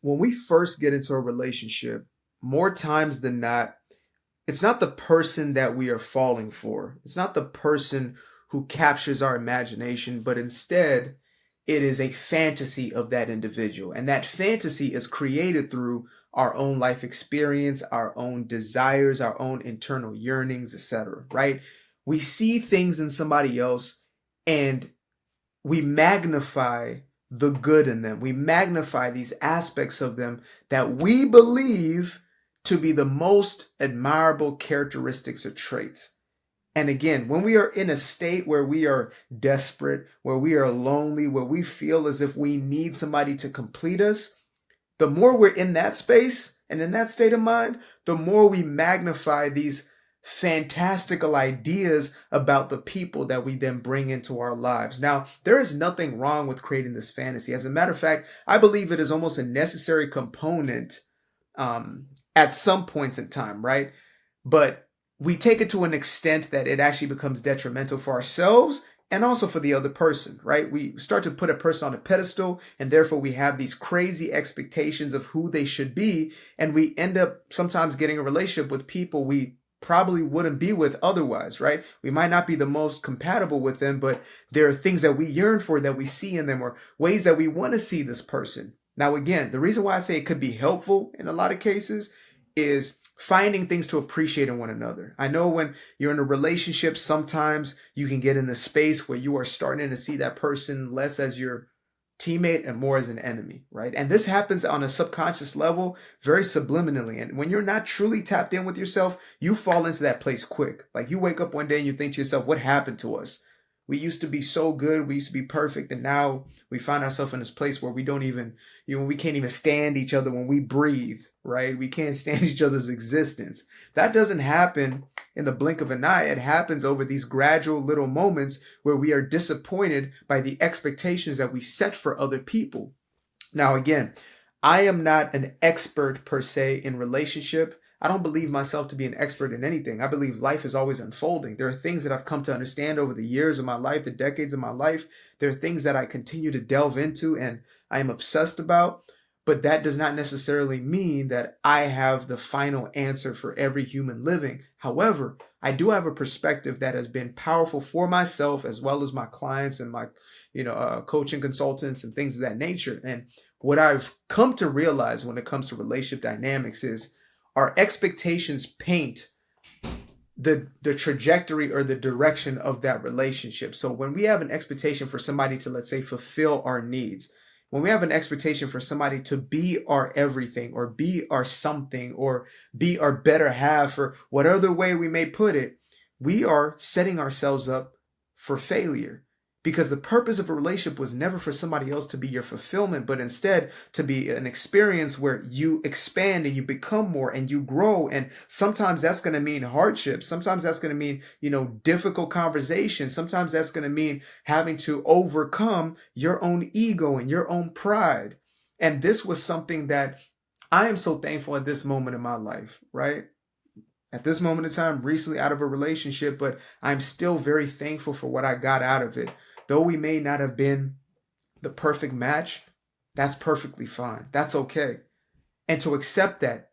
when we first get into a relationship, more times than not, it's not the person that we are falling for. It's not the person who captures our imagination, but instead, it is a fantasy of that individual. And that fantasy is created through our own life experience, our own desires, our own internal yearnings, etc. Right? We see things in somebody else and we magnify the good in them. We magnify these aspects of them that we believe to be the most admirable characteristics or traits. And again, when we are in a state where we are desperate, where we are lonely, where we feel as if we need somebody to complete us, the more we're in that space and in that state of mind, the more we magnify these fantastical ideas about the people that we then bring into our lives. Now, there is nothing wrong with creating this fantasy. As a matter of fact, I believe it is almost a necessary component at some points in time, right? But we take it to an extent that it actually becomes detrimental for ourselves and also for the other person, right? We start to put a person on a pedestal, and therefore we have these crazy expectations of who they should be, and we end up sometimes getting a relationship with people we probably wouldn't be with otherwise, right? We might not be the most compatible with them, but there are things that we yearn for, that we see in them, or ways that we want to see this person. Now, again, the reason why I say it could be helpful in a lot of cases is finding things to appreciate in one another. I know when you're in a relationship, sometimes you can get in the space where you are starting to see that person less as your teammate and more as an enemy, right? And this happens on a subconscious level, very subliminally. And when you're not truly tapped in with yourself, you fall into that place quick. Like you wake up one day and you think to yourself, what happened to us? We used to be so good. We used to be perfect. And now we find ourselves in this place where we don't even, we can't even stand each other when we breathe, right? We can't stand each other's existence. That doesn't happen in the blink of an eye. It happens over these gradual little moments where we are disappointed by the expectations that we set for other people. Now, again, I am not an expert per se in relationship. I don't believe myself to be an expert in anything. I believe life is always unfolding. There are things that I've come to understand over the years of my life, the decades of my life. There are things that I continue to delve into and I am obsessed about. But that does not necessarily mean that I have the final answer for every human living. However, I do have a perspective that has been powerful for myself as well as my clients and my, coaching consultants and things of that nature. And what I've come to realize when it comes to relationship dynamics is our expectations paint the trajectory or the direction of that relationship. So when we have an expectation for somebody to, let's say, fulfill our needs, when we have an expectation for somebody to be our everything or be our something or be our better half or whatever way we may put it, we are setting ourselves up for failure. Because the purpose of a relationship was never for somebody else to be your fulfillment, but instead to be an experience where you expand and you become more and you grow. And sometimes that's going to mean hardship. Sometimes that's going to mean, difficult conversations. Sometimes that's going to mean having to overcome your own ego and your own pride. And this was something that I am so thankful at this moment in my life, right? At this moment in time, recently out of a relationship, but I'm still very thankful for what I got out of it. Though we may not have been the perfect match, that's perfectly fine. That's okay. And to accept that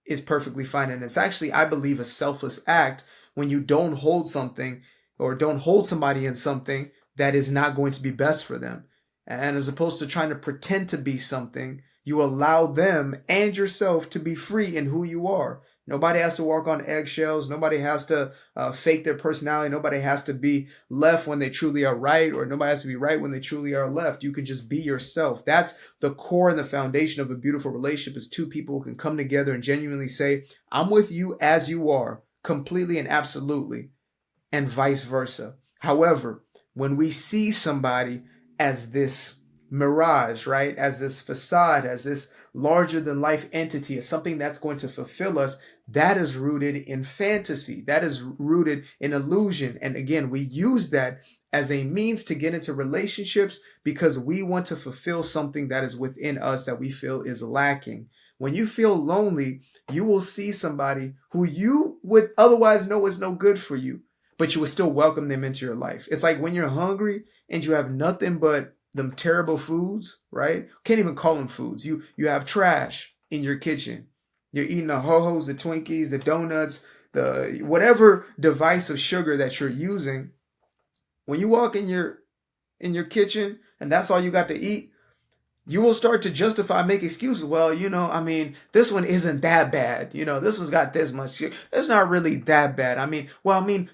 is perfectly fine. And it's actually, I believe, a selfless act when you don't hold something or don't hold somebody in something that is not going to be best for them. And as opposed to trying to pretend to be something, you allow them and yourself to be free in who you are. Nobody has to walk on eggshells. Nobody has to fake their personality. Nobody has to be left when they truly are right, or nobody has to be right when they truly are left. You can just be yourself. That's the core and the foundation of a beautiful relationship, is two people who can come together and genuinely say, I'm with you as you are, completely and absolutely, and vice versa. However, when we see somebody as this mirage, right? As this facade, as this larger than life entity, as something that's going to fulfill us, that is rooted in fantasy. That is rooted in illusion. And again, we use that as a means to get into relationships because we want to fulfill something that is within us that we feel is lacking. When you feel lonely, you will see somebody who you would otherwise know is no good for you, but you would still welcome them into your life. It's like when you're hungry and you have nothing but them terrible foods, right? Can't even call them foods. You have trash in your kitchen. You're eating the ho-hos, the Twinkies, the donuts, the whatever device of sugar that you're using. When you walk in your kitchen and that's all you got to eat, you will start to justify, make excuses. Well, I mean, this one isn't that bad. This one's got this much. It's not really that bad.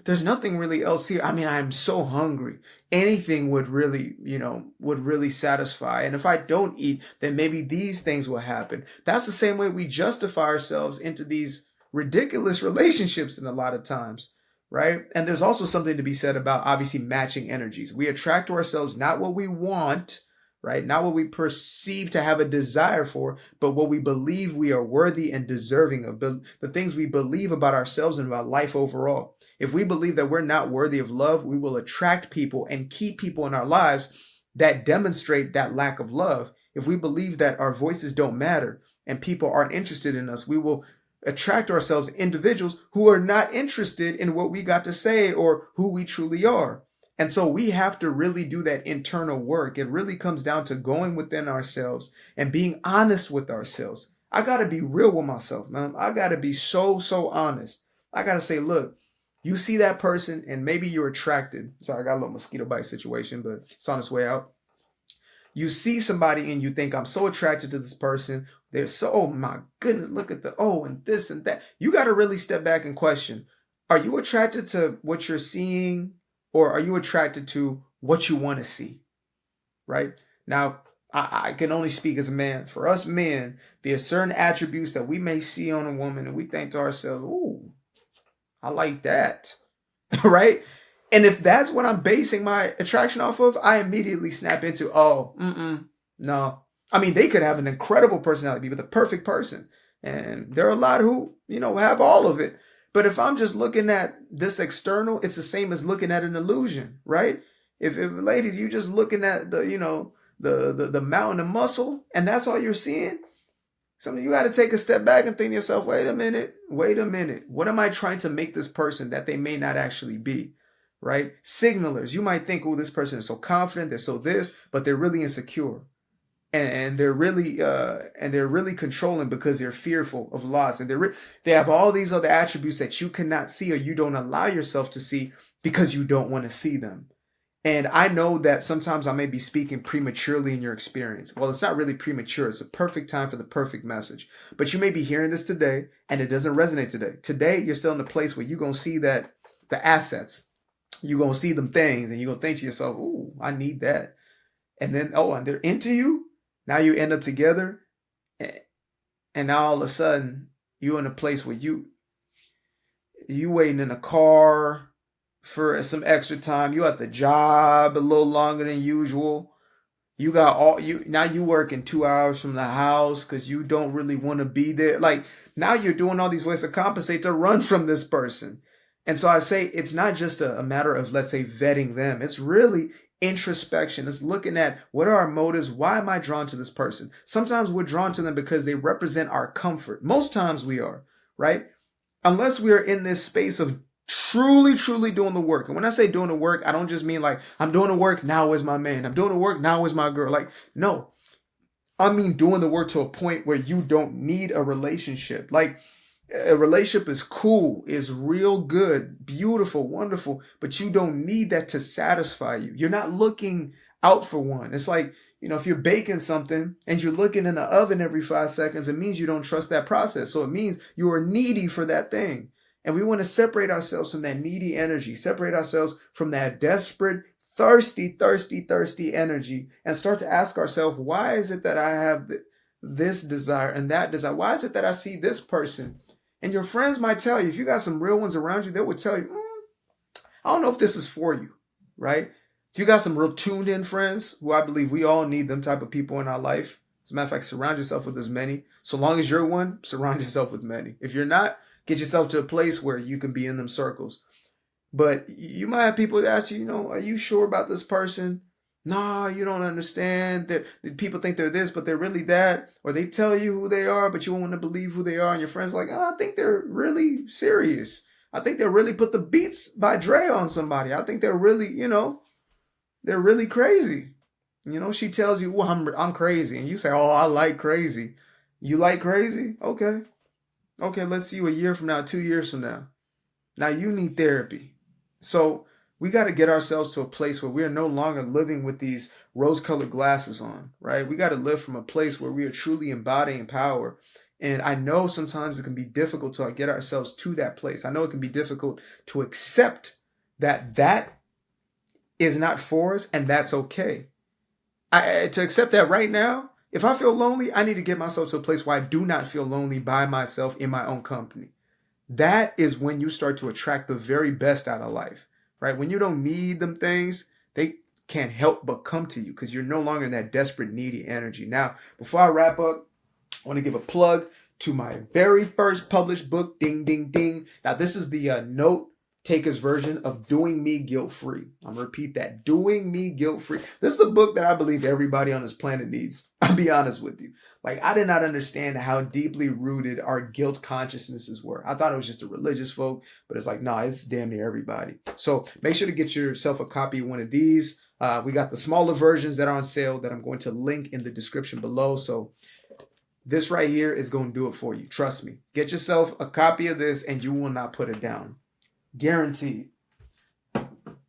There's nothing really else here. I mean, I'm so hungry. Anything would really satisfy. And if I don't eat, then maybe these things will happen. That's the same way we justify ourselves into these ridiculous relationships in a lot of times. Right. And there's also something to be said about obviously matching energies. We attract to ourselves not what we want, right? Not what we perceive to have a desire for, but what we believe we are worthy and deserving of, the things we believe about ourselves and about life overall. If we believe that we're not worthy of love, we will attract people and keep people in our lives that demonstrate that lack of love. If we believe that our voices don't matter and people aren't interested in us, we will attract ourselves individuals who are not interested in what we got to say or who we truly are. And so we have to really do that internal work. It really comes down to going within ourselves and being honest with ourselves. I got to be real with myself, man. I got to be so honest. I got to say, look, you see that person and maybe you're attracted. Sorry, I got a little mosquito bite situation, but it's on its way out. You see somebody and you think, I'm so attracted to this person. They're so, oh my goodness, look at and this and that. You got to really step back and question, are you attracted to what you're seeing or are you attracted to what you want to see? Right? Now, I can only speak as a man. For us men, there are certain attributes that we may see on a woman and we think to ourselves, ooh, I like that. Right? And if that's what I'm basing my attraction off of, I immediately snap into, no. I mean, they could have an incredible personality, be the perfect person. And there are a lot who, have all of it. But if I'm just looking at this external, it's the same as looking at an illusion, right? If ladies, you just looking at the mountain of muscle and that's all you're seeing, something you got to take a step back and think to yourself, wait a minute. What am I trying to make this person that they may not actually be? Right? Signalers. You might think, oh, this person is so confident, they're so this, but they're really insecure. And they're really controlling because they're fearful of loss. And they have all these other attributes that you cannot see or you don't allow yourself to see because you don't want to see them. And I know that sometimes I may be speaking prematurely in your experience. Well, it's not really premature. It's a perfect time for the perfect message. But you may be hearing this today and it doesn't resonate today. Today, you're still in the place where you're going to see that the assets, you're going to see them things and you're going to think to yourself, ooh, I need that. And then, and they're into you. Now you end up together. And now all of a sudden you're in a place where you waiting in a car for some extra time. You at the job a little longer than usual. You got now you working 2 hours from the house because you don't really want to be there. Like now you're doing all these ways to compensate to run from this person. And so I say it's not just a matter of, let's say, vetting them. It's really introspection. It's looking at what are our motives? Why am I drawn to this person? Sometimes we're drawn to them because they represent our comfort. Most times we are, right? Unless we are in this space of truly doing the work. And when I say doing the work, I don't just mean like I'm doing the work, now is my man. I'm doing the work, now is my girl. Like, no. I mean doing the work to a point where you don't need a relationship. Like, a relationship is cool, is real good, beautiful, wonderful, but you don't need that to satisfy you. You're not looking out for one. It's like, if you're baking something and you're looking in the oven every 5 seconds, it means you don't trust that process. So it means you are needy for that thing. And we want to separate ourselves from that needy energy, separate ourselves from that desperate, thirsty energy and start to ask ourselves, why is it that I have this desire and that desire? Why is it that I see this person? And your friends might tell you, if you got some real ones around you, they would tell you, I don't know if this is for you, right? If you got some real tuned in friends, who I believe we all need them type of people in our life. As a matter of fact, surround yourself with as many. So long as you're one, surround yourself with many. If you're not, get yourself to a place where you can be in them circles. But you might have people that ask you, are you sure about this person? No, you don't understand that people think they're this, but they're really that. Or they tell you who they are, but you don't want to believe who they are. And your friend's like, I think they're really serious. I think they'll really put the Beats by Dre on somebody. I think they're really, they're really crazy. You know, she tells you, "Oh, I'm crazy," and you say, "Oh, I like crazy." You like crazy? Okay, okay. Let's see you a year from now, 2 years from now. Now you need therapy. So we got to get ourselves to a place where we are no longer living with these rose-colored glasses on, right? We got to live from a place where we are truly embodying power. And I know sometimes it can be difficult to get ourselves to that place. I know it can be difficult to accept that that is not for us, and that's okay. To accept that right now, if I feel lonely, I need to get myself to a place where I do not feel lonely by myself in my own company. That is when you start to attract the very best out of life, right? When you don't need them things, they can't help but come to you because you're no longer in that desperate, needy energy. Now, before I wrap up, I want to give a plug to my very first published book, Ding, Ding, Ding. Now, this is the note taker's version of Doing Me Guilt Free. I'm going to repeat that, Doing Me Guilt Free. This is the book that I believe everybody on this planet needs. I'll be honest with you. Like, I did not understand how deeply rooted our guilt consciousnesses were. I thought it was just a religious folk, but it's like, nah, it's damn near everybody. So make sure to get yourself a copy of one of these. We got the smaller versions that are on sale that I'm going to link in the description below. So this right here is going to do it for you. Trust me. Get yourself a copy of this and you will not put it down. Guaranteed.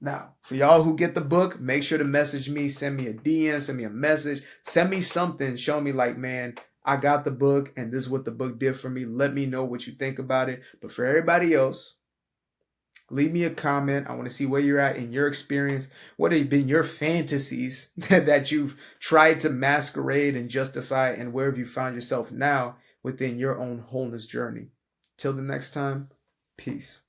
Now, for y'all who get the book, make sure to message me, send me a DM, send me a message, send me something, show me like, man, I got the book and this is what the book did for me. Let me know what you think about it. But for everybody else, leave me a comment. I want to see where you're at in your experience. What have been your fantasies that you've tried to masquerade and justify, and where have you found yourself now within your own wholeness journey? Till the next time, peace.